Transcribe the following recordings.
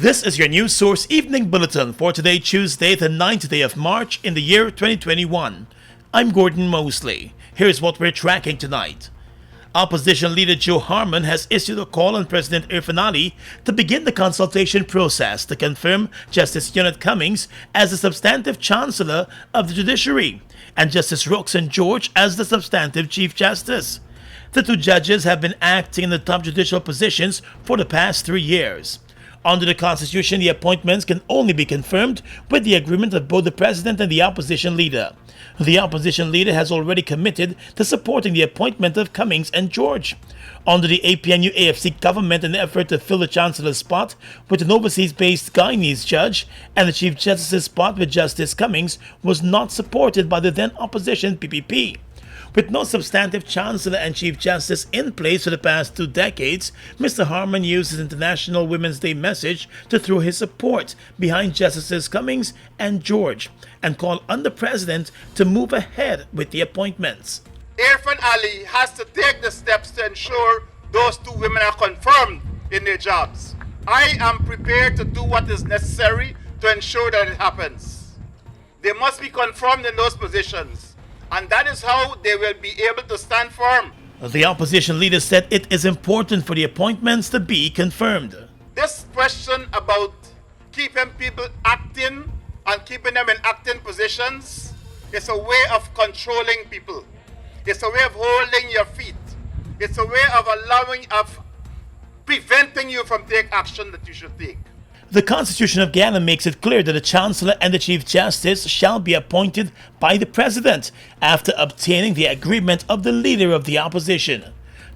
This is your news source evening bulletin for today, Tuesday, the 9th day of March in the year 2021. I'm Gordon Mosley. Here's what we're tracking tonight. Opposition leader Joe Harmon has issued a call on President Irfaan Ali to begin the consultation process to confirm Justice Unit Cummings as the substantive Chancellor of the Judiciary and Justice Roxanne George as the substantive Chief Justice. The two judges have been acting in the top judicial positions for the past 3 years. Under the Constitution, the appointments can only be confirmed with the agreement of both the President and the opposition leader. The opposition leader has already committed to supporting the appointment of Cummings and George. Under the APNU-AFC government, an effort to fill the Chancellor's spot with an overseas-based Guyanese judge and the Chief Justice's spot with Justice Cummings was not supported by the then-opposition PPP. With no substantive Chancellor and Chief Justice in place for the past 2 decades, Mr. Harmon used his International Women's Day message to throw his support behind Justices Cummings and George and call on the President to move ahead with the appointments. Irfaan Ali has to take the steps to ensure those 2 women are confirmed in their jobs. I am prepared to do what is necessary to ensure that it happens. They must be confirmed in those positions. And that is how they will be able to stand firm. The opposition leader said it is important for the appointments to be confirmed. This question about keeping people acting and keeping them in acting positions is a way of controlling people. It's a way of holding your feet. It's a way of preventing you from taking action that you should take. The Constitution of Guyana makes it clear that the Chancellor and the Chief Justice shall be appointed by the President after obtaining the agreement of the Leader of the Opposition.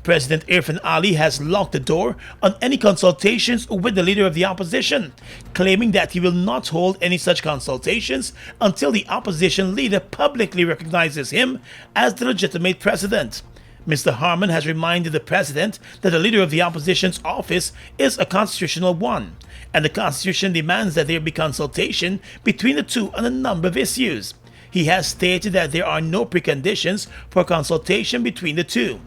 President Irfaan Ali has locked the door on any consultations with the Leader of the Opposition, claiming that he will not hold any such consultations until the Opposition Leader publicly recognizes him as the legitimate President. Mr. Harmon has reminded the President that the Leader of the Opposition's office is a constitutional one, and the Constitution demands that there be consultation between the two on a number of issues. He has stated that there are no preconditions for consultation between the two.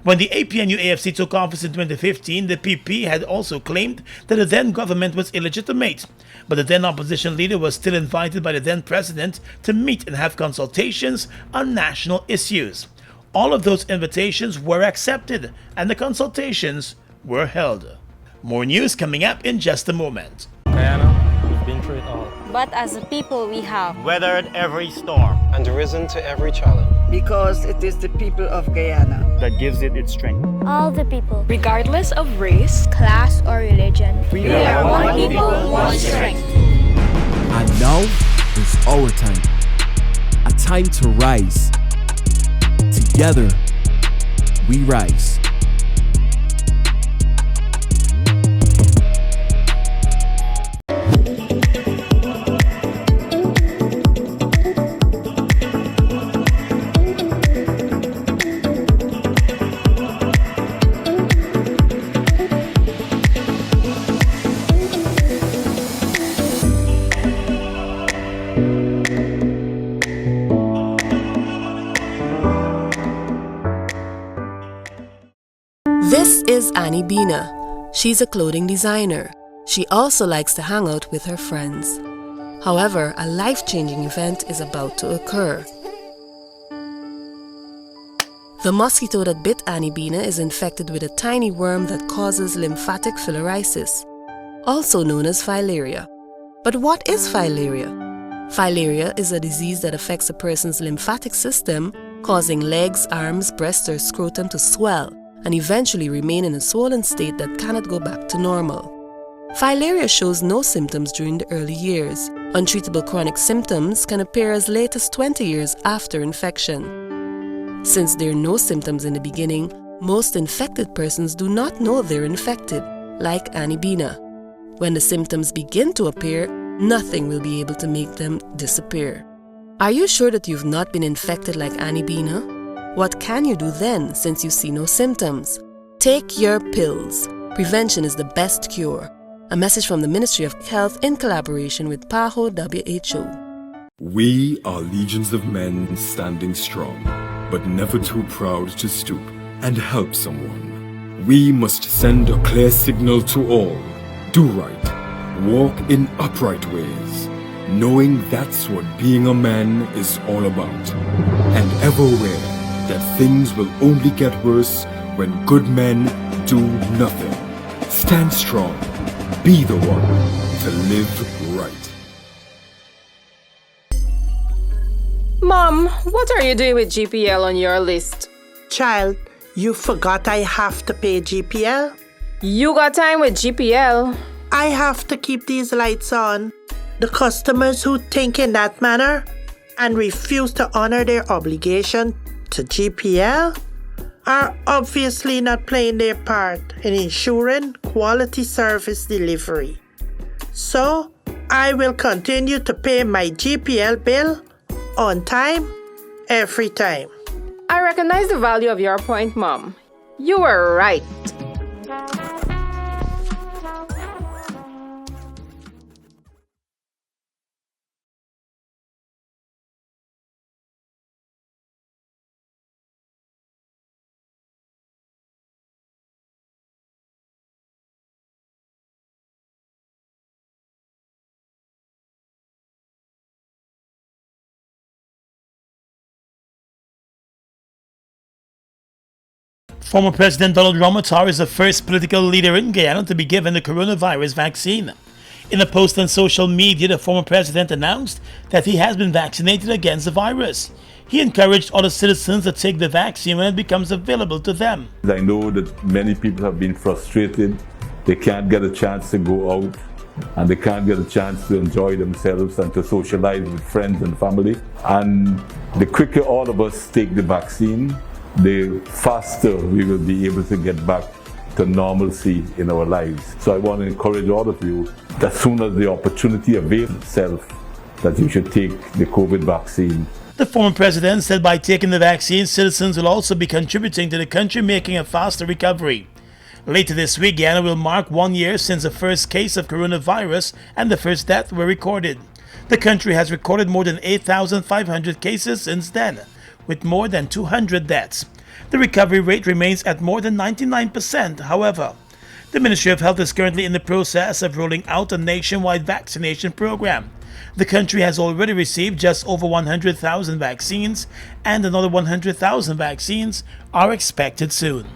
When the APNU-AFC took office in 2015, the PP had also claimed that the then government was illegitimate, but the then opposition leader was still invited by the then President to meet and have consultations on national issues. All of those invitations were accepted and the consultations were held. More news coming up in just a moment. Guyana, we've been through it all. But as a people we have weathered every storm and risen to every challenge. Because it is the people of Guyana that gives it its strength. all the people, regardless of race, class, or religion. We are one people, one strength. And now is our time. A time to rise. Together, we rise. This is Annie Bina. She's a clothing designer. She also likes to hang out with her friends. However, a life-changing event is about to occur. The mosquito that bit Annie Bina is infected with a tiny worm that causes lymphatic filariasis, also known as filaria. But what is filaria? Filaria is a disease that affects a person's lymphatic system, causing legs, arms, breasts, or scrotum to swell and eventually remain in a swollen state that cannot go back to normal. Filaria shows no symptoms during the early years. Untreatable chronic symptoms can appear as late as 20 years after infection. Since there are no symptoms in the beginning, most infected persons do not know they're infected, like Annie Bina. When the symptoms begin to appear, nothing will be able to make them disappear. Are you sure that you've not been infected like Annie Bina? What can you do then, since you see no symptoms? Take your pills. Prevention is the best cure. A message from the Ministry of Health in collaboration with PAHO WHO. We are legions of men standing strong, but never too proud to stoop and help someone. We must send a clear signal to all. Do right. Walk in upright ways, knowing that's what being a man is all about. And ever aware that things will only get worse when good men do nothing. Stand strong. Be the one to live right. Mom, what are you doing with GPL on your list? Child, you forgot I have to pay GPL? You got time with GPL? I have to keep these lights on. The customers who think in that manner and refuse to honor their obligation to GPL are obviously not playing their part in ensuring quality service delivery. So, I will continue to pay my GPL bill on time, every time. I recognize the value of your point, Mom. You were right. Former President Donald Ramotar is the first political leader in Guyana to be given the coronavirus vaccine. In a post on social media, the former president announced that he has been vaccinated against the virus. He encouraged other citizens to take the vaccine when it becomes available to them. I know that many people have been frustrated. They can't get a chance to go out and they can't get a chance to enjoy themselves and to socialize with friends and family. And the quicker all of us take the vaccine, the faster we will be able to get back to normalcy in our lives. So I want to encourage all of you, as soon as the opportunity avails itself, that you should take the COVID vaccine. The former president said by taking the vaccine, citizens will also be contributing to the country making a faster recovery. Later this week, Guyana will mark 1 year since the first case of coronavirus and the first death were recorded. The country has recorded more than 8,500 cases since then, with more than 200 deaths. The recovery rate remains at more than 99%, however. The Ministry of Health is currently in the process of rolling out a nationwide vaccination program. The country has already received just over 100,000 vaccines, and another 100,000 vaccines are expected soon.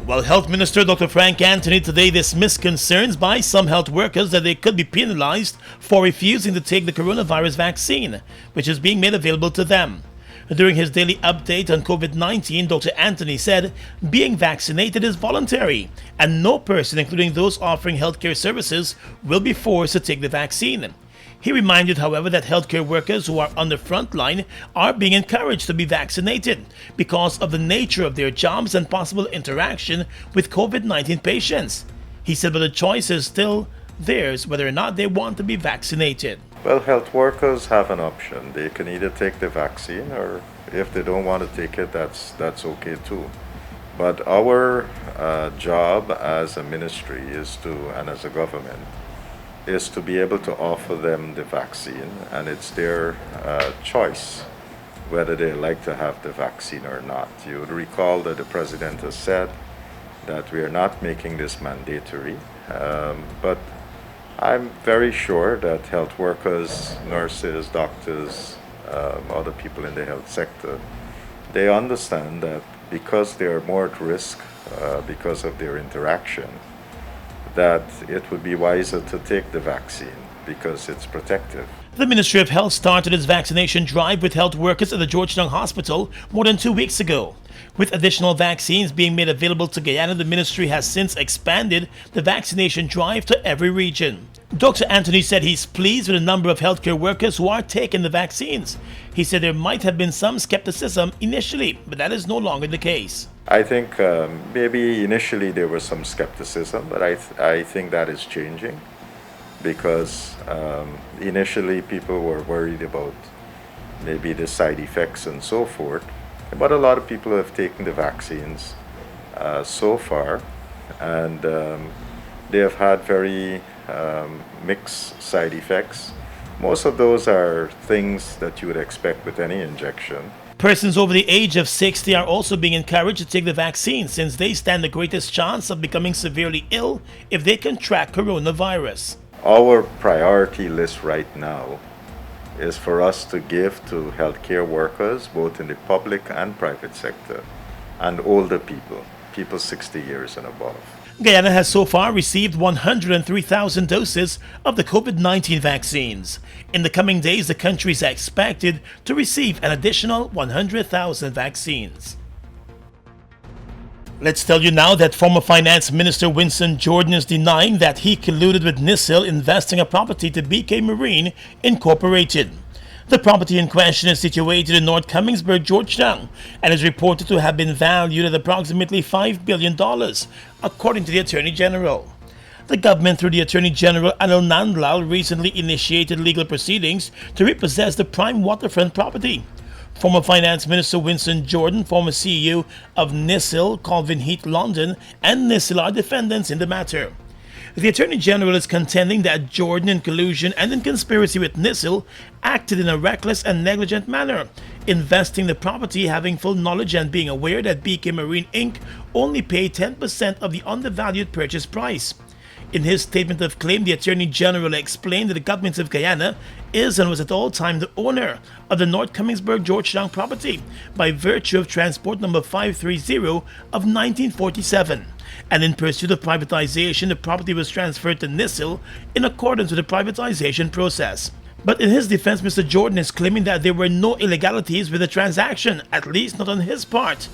While Health Minister Dr. Frank Anthony today dismissed concerns by some health workers that they could be penalized for refusing to take the coronavirus vaccine, which is being made available to them. During his daily update on COVID-19, Dr. Anthony said being vaccinated is voluntary and no person, including those offering healthcare services, will be forced to take the vaccine. He reminded, however, that healthcare workers who are on the front line are being encouraged to be vaccinated because of the nature of their jobs and possible interaction with COVID-19 patients. He said, but the choice is still theirs whether or not they want to be vaccinated. Well, health workers have an option. They can either take the vaccine, or if they don't want to take it, that's okay too. But our job as a ministry is to, and as a government, is to be able to offer them the vaccine, and it's their choice whether they like to have the vaccine or not. You would recall that the president has said that we are not making this mandatory, but I'm very sure that health workers, nurses, doctors, other people in the health sector, they understand that because they are more at risk because of their interaction, that it would be wiser to take the vaccine because it's protective. The Ministry of Health started its vaccination drive with health workers at the Georgetown Hospital more than 2 weeks ago. With additional vaccines being made available to Guyana, the ministry has since expanded the vaccination drive to every region. Dr. Anthony said he's pleased with the number of healthcare workers who are taking the vaccines. He said there might have been some skepticism initially, but that is no longer the case. I think maybe initially there was some skepticism, but I think that is changing because initially people were worried about maybe the side effects and so forth. But a lot of people have taken the vaccines so far, and they have had very mixed side effects. Most of those are things that you would expect with any injection. Persons over the age of 60 are also being encouraged to take the vaccine since they stand the greatest chance of becoming severely ill if they contract coronavirus. Our priority list right now is for us to give to healthcare workers, both in the public and private sector, and older people, people 60 years and above. Guyana has so far received 103,000 doses of the COVID-19 vaccines. In the coming days, the country is expected to receive an additional 100,000 vaccines. Let's tell you now that former Finance Minister Winston Jordan is denying that he colluded with NISIL investing a property to BK Marine Incorporated. The property in question is situated in North Cummingsburg, Georgetown, and is reported to have been valued at approximately $5 billion, according to the Attorney General. The government, through the Attorney General Anil Nandlal, recently initiated legal proceedings to repossess the prime waterfront property. Former Finance Minister Winston Jordan, former CEO of NISIL, Colvin Heath London, and NISIL are defendants in the matter. The Attorney General is contending that Jordan, in collusion and in conspiracy with NISIL, acted in a reckless and negligent manner, investing the property, having full knowledge and being aware that BK Marine Inc. only paid 10% of the undervalued purchase price. In his statement of claim, the Attorney General explained that the government of Guyana is and was at all time the owner of the North Cummingsburg Georgetown property by virtue of Transport Number 530 of 1947. And in pursuit of privatization, the property was transferred to NISIL in accordance with the privatization process. But in his defense, Mr. Jordan is claiming that there were no illegalities with the transaction, at least not on his part.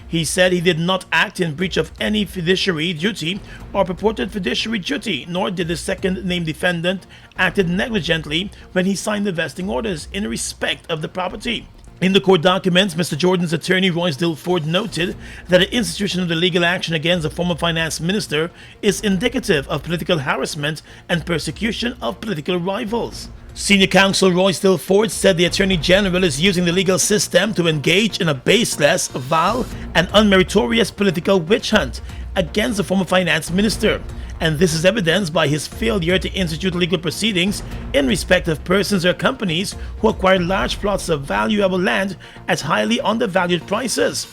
He said he did not act in breach of any fiduciary duty or purported fiduciary duty, nor did the second named defendant acted negligently when he signed the vesting orders in respect of the property. In the court documents, Mr. Jordan's attorney, Royce Dilford, noted that the institution of the legal action against the former finance minister is indicative of political harassment and persecution of political rivals. Senior counsel Royce Dilford said the Attorney General is using the legal system to engage in a baseless, vile, and unmeritorious political witch hunt against the former finance minister, and this is evidenced by his failure to institute legal proceedings in respect of persons or companies who acquired large plots of valuable land at highly undervalued prices.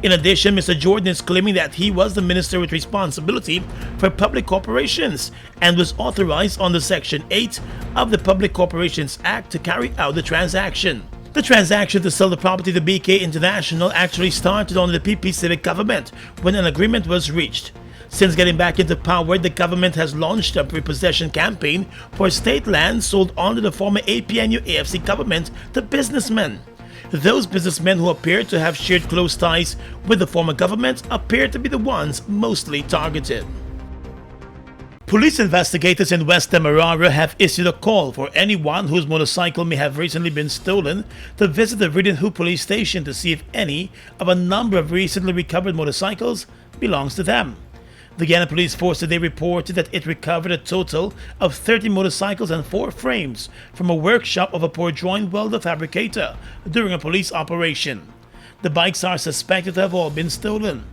In addition, Mr. Jordan is claiming that he was the minister with responsibility for public corporations and was authorized under Section 8 of the Public Corporations Act to carry out the transaction. The transaction to sell the property to BK International actually started under the PP Civic government when an agreement was reached. Since getting back into power, the government has launched a repossession campaign for state land sold under the former APNU AFC government to businessmen. Those businessmen who appear to have shared close ties with the former government appear to be the ones mostly targeted. Police investigators in West Demerara have issued a call for anyone whose motorcycle may have recently been stolen to visit the Ridden Hoop police station to see if any of a number of recently recovered motorcycles belongs to them. The Guyana Police Force today reported that it recovered a total of 30 motorcycles and 4 frames from a workshop of a Port-Joint welder fabricator during a police operation. The bikes are suspected to have all been stolen.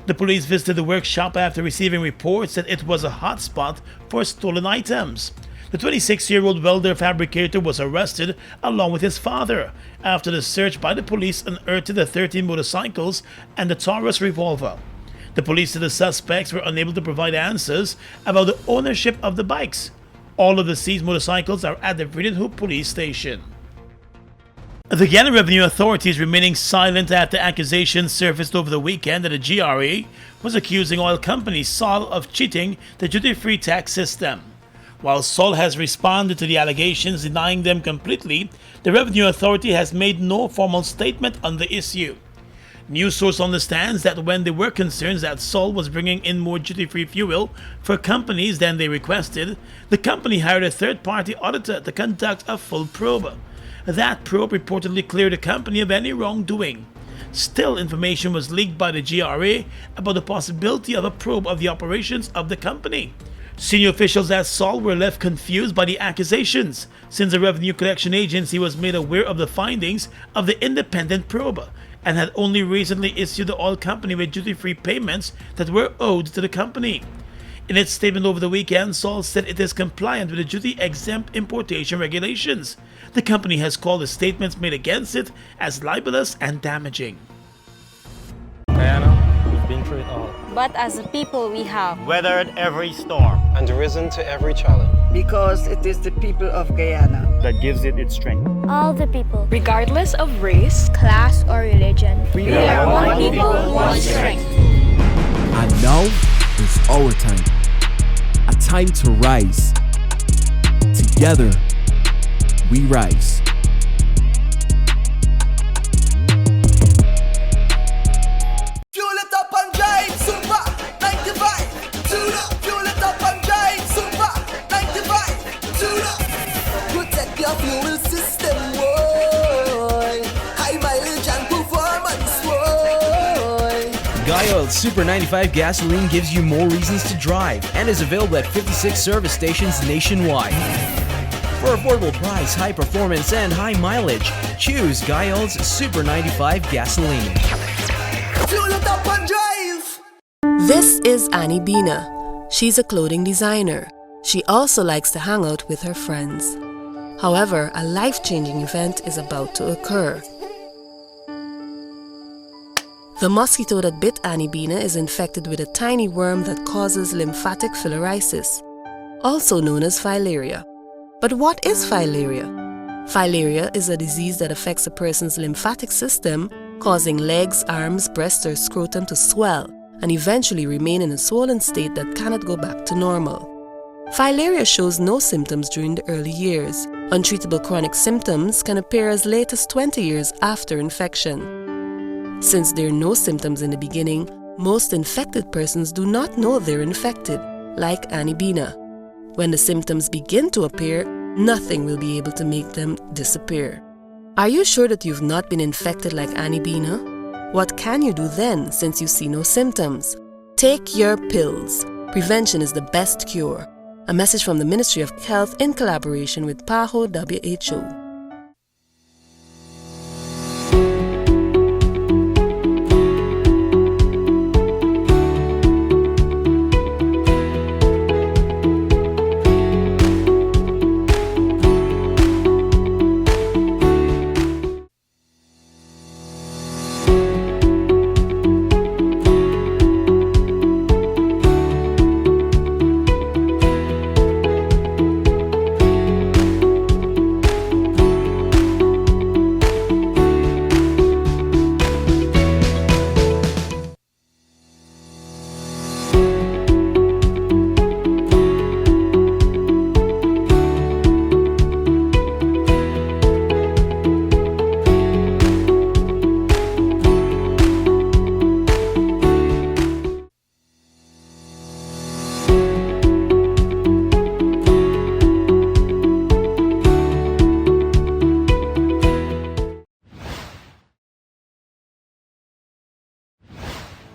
The police visited the workshop after receiving reports that it was a hotspot for stolen items. The 26-year-old welder fabricator was arrested along with his father after the search by the police unearthed the 13 motorcycles and the Taurus revolver. The police said the suspects were unable to provide answers about the ownership of the bikes. All of the seized motorcycles are at the Ridden Hoop police station. The Guyana Revenue Authority is remaining silent after accusations surfaced over the weekend that the GRA was accusing oil company Sol of cheating the duty-free tax system. While Sol has responded to the allegations, denying them completely, the Revenue Authority has made no formal statement on the issue. News source understands that when there were concerns that Sol was bringing in more duty-free fuel for companies than they requested, the company hired a third-party auditor to conduct a full probe. That probe reportedly cleared the company of any wrongdoing. Still, information was leaked by the GRA about the possibility of a probe of the operations of the company. Senior officials at Sol were left confused by the accusations, since the Revenue Collection Agency was made aware of the findings of the independent probe and had only recently issued the oil company with duty-free payments that were owed to the company. In its statement over the weekend, Sol said it is compliant with the duty-exempt importation regulations. The company has called the statements made against it as libelous and damaging. Guyana, we've been through it all. But as a people, we have Weathered every storm. And risen to every challenge. Because it is the people of Guyana That gives it its strength. all the people, Regardless of race, class, or religion. We are one people, one strength. And now is our time. A time to rise. Together, we rise. Fuel it up and drive, Super 95. Tune up. Fuel it up and drive, Super 95. Tune up. Protect your fuel system, boy. High mileage and performance, boy. Guy Oil Super 95 gasoline gives you more reasons to drive and is available at 56 service stations nationwide. For affordable price, high performance, and high mileage, choose Guy Oil's Super 95 gasoline. Fuel it up and drive. This is Annie Bina. She's a clothing designer. She also likes to hang out with her friends. However, a life-changing event is about to occur. The mosquito that bit Annie Bina is infected with a tiny worm that causes lymphatic filariasis, also known as filaria. But what is filaria? Filaria is a disease that affects a person's lymphatic system, causing legs, arms, breast, or scrotum to swell and eventually remain in a swollen state that cannot go back to normal. Filaria shows no symptoms during the early years. Untreatable chronic symptoms can appear as late as 20 years after infection. Since there are no symptoms in the beginning, most infected persons do not know they're infected, like Annie Bina. When the symptoms begin to appear, nothing will be able to make them disappear. Are you sure that you've not been infected like Annie Bina? What can you do then since you see no symptoms? Take your pills. Prevention is the best cure. A message from the Ministry of Health in collaboration with PAHO WHO.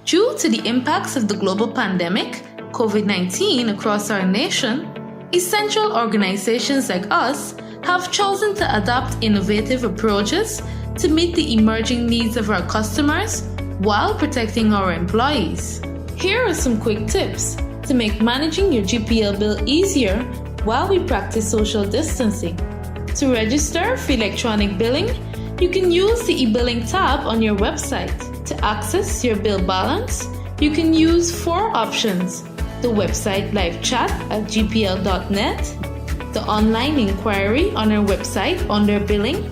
Due to the impacts of the global pandemic, COVID-19 across our nation, essential organizations like us have chosen to adopt innovative approaches to meet the emerging needs of our customers while protecting our employees. Here are some quick tips to make managing your GPL bill easier while we practice social distancing. To register for electronic billing, you can use the e-billing tab on your website. To access your bill balance, you can use 4 options: the website live chat at gpl.net, the online inquiry on our website under billing,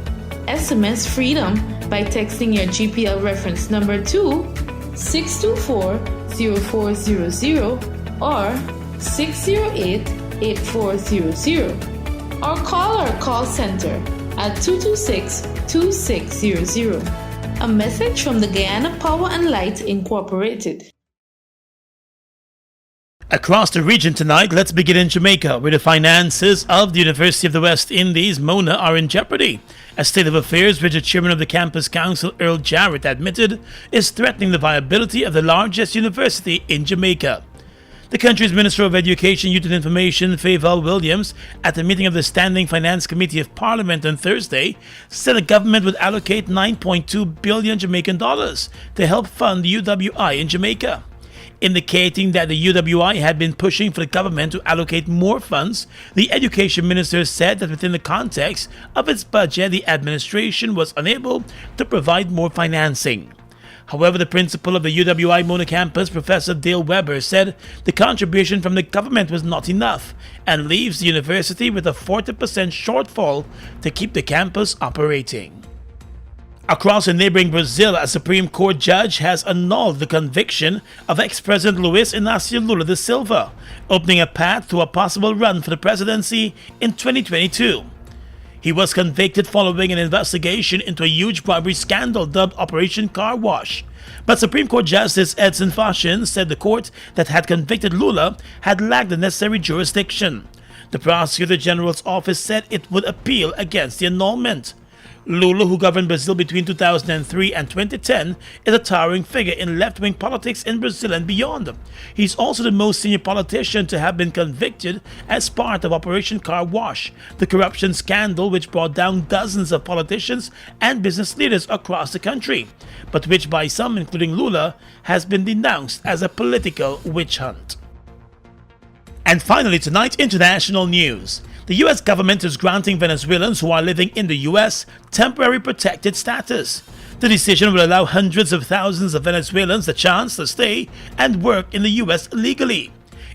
SMS freedom by texting your GPL reference number to 624-0400 or 608-8400, or call our call center at 226-2600. A message from the Guyana Power and Light Incorporated. Across the region tonight, let's begin in Jamaica, where the finances of the University of the West Indies, Mona, are in jeopardy. A state of affairs which the chairman of the campus council, Earl Jarrett, admitted is threatening the viability of the largest university in Jamaica. The country's Minister of Education, Youth and Information, Fayval Williams, at a meeting of the Standing Finance Committee of Parliament on Thursday, said the government would allocate $9.2 billion Jamaican dollars to help fund the UWI in Jamaica. Indicating that the UWI had been pushing for the government to allocate more funds, the education minister said that within the context of its budget, the administration was unable to provide more financing. However, the principal of the UWI Mona campus, Professor Dale Weber, said the contribution from the government was not enough and leaves the university with a 40% shortfall to keep the campus operating. Across in neighboring Brazil, a Supreme Court judge has annulled the conviction of ex-President Luiz Inácio Lula da Silva, opening a path to a possible run for the presidency in 2022. He was convicted following an investigation into a huge bribery scandal dubbed Operation Car Wash. But Supreme Court Justice Edson Fachin said the court that had convicted Lula had lacked the necessary jurisdiction. The Prosecutor General's office said it would appeal against the annulment. Lula, who governed Brazil between 2003 and 2010, is a towering figure in left-wing politics in Brazil and beyond. He's also the most senior politician to have been convicted as part of Operation Car Wash, the corruption scandal which brought down dozens of politicians and business leaders across the country, but which by some, including Lula, has been denounced as a political witch hunt. And finally tonight, international news. The U.S. government is granting Venezuelans who are living in the U.S. temporary protected status. The decision will allow hundreds of thousands of Venezuelans the chance to stay and work in the U.S. legally.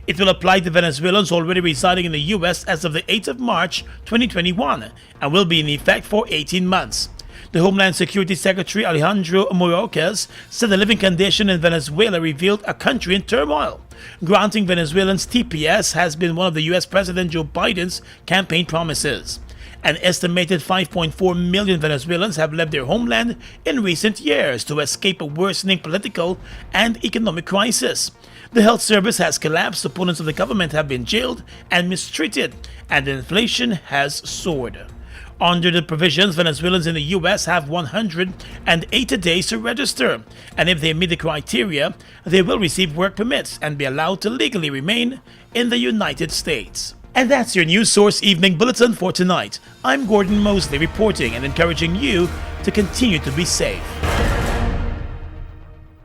It will apply to Venezuelans already residing in the U.S. as of the 8th of March 2021 and will be in effect for 18 months. The Homeland Security Secretary Alejandro Mayorkas said the living condition in Venezuela revealed a country in turmoil. Granting Venezuelans TPS has been one of the U.S. President Joe Biden's campaign promises. An estimated 5.4 million Venezuelans have left their homeland in recent years to escape a worsening political and economic crisis. The health service has collapsed, opponents of the government have been jailed and mistreated, and inflation has soared. Under the provisions, Venezuelans in the U.S. have 180 days to register, and if they meet the criteria, they will receive work permits and be allowed to legally remain in the United States. And that's your News Source Evening Bulletin for tonight. I'm Gordon Mosley reporting and encouraging you to continue to be safe.